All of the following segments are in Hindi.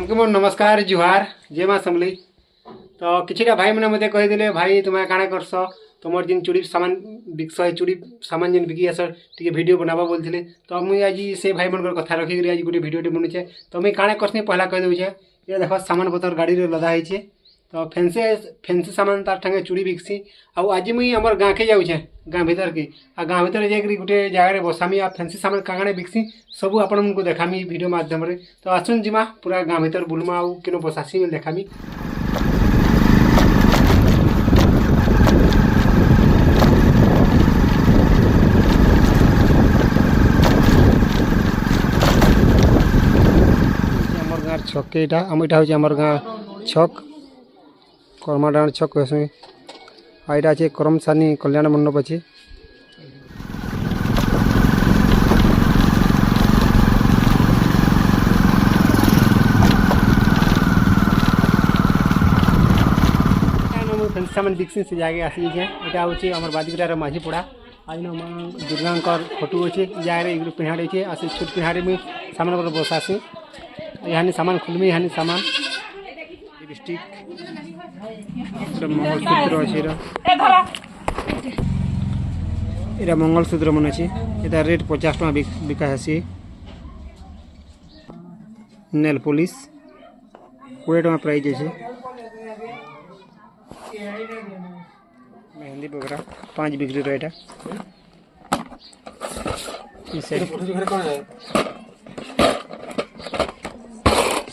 समके मोर नमस्कार जुहार जय माँ समली। तो किछिटा भाई मैंने मत कहीदे भाई तुम्हें काଣା करस तुम जिन चूड़ी सामान बिकस चूड़ी सामान जिन बिकी आस टे भिड बनाबा बोलते तो मुझे आज से भाई मन कथा रखिक आज गोटे भिडियो बनुचे तो मुझे काଣା करसी पहला कहीदे ये देख सामान पतर गाड़ी लदा है तो फैंसी सामान तार ठंगे चूड़ी बिकसी आज मुई आमर गाँ के जाऊे गाँ भीतर के गाँ भीतर जाकि गोटे जगह बसामी आ फैंसी सामान काणे बिकसी सब आपण को देखामी वीडियो माध्यम रे। तो आसुन जिमा पूरा गाँ भीतर बुलमा आउ किनो बसासी देखामी। आमर गाँव छक के इटा हूँ आमर गाँ छक कर्माडाण छक कहसु आईटा अच्छे करमसानी कल्याण मंडप अच्छे। फैंसी सामान दिखसी से जाके आसी यहाँ हूँ आम बादिगुड़ार माझी पड़ा आज दुर्गा फोटो अच्छे जगह पिहाड़ी अच्छे आ छुट पिहाड़ी मुझे सामान बसासी यहाँ सामान खुलमी यहाँ सामान लिपस्टिक मंगलसूत्र अच्छे यहाँ मंगलसूत्र मन अच्छे यहाँ रेट 50 टका बिका है। नेल पॉलिश 20 टका प्राइस अच्छे। मेहंदी वगैरह 5 बिक्री रहा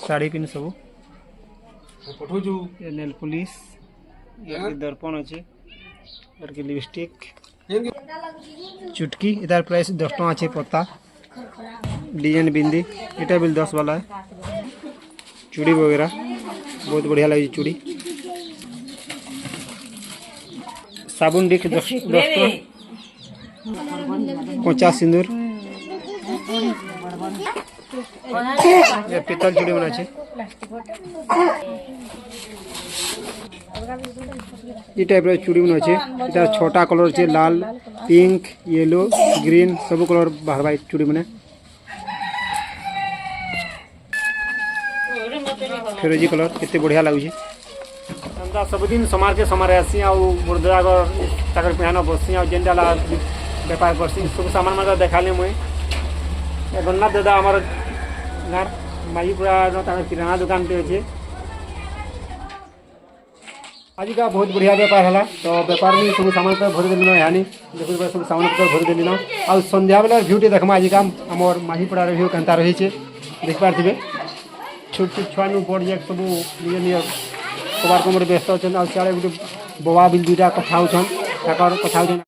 साड़ी पिन सब नेल पॉलिश दर्पण अच्छे और की लिपस्टिक चुटकी इधर प्राइस 10 टका अच्छे। पत्ता डिजाइन बिंदी इटा बिल 10 वाला है। चूड़ी वगैरह बहुत बढ़िया लगी चूड़ी। साबुन डिक 10 टका। कोचा सिंदूर पीतल चूड़ी बना अच्छे। ये टाइप चूड़ी बना अच्छे इधर छोटा कलर अच्छे लाल पिंक येलो ग्रीन सब कलर बाहर बाहर चूड़ी बने। फिरोजी कलर कितने बढ़िया लगुच सबुदिन समार के समारे आसी आगर पिहान बसी आन डाला बेपार करसी सब सामान मतलब देखाली मुई गन्ना दादा आमर गाँव माईपुरा किराना दुकान पे अच्छे। आज का बहुत बढ़िया बेपार है तो बेपार में सब सामान पर भरी देना यहाँ देखो सब सामान पर भरी देना आ संध्या बेला भ्यूटे देखमा आज का आमर माझीपड़ा भ्यू केनता रही है देख पारे छोट छोट छुआ बड़ जाक सब निज निज कबार कमर व्यस्त अच्छा सियाड़े गोटे बबा बिल 2टा कथा होछन कथा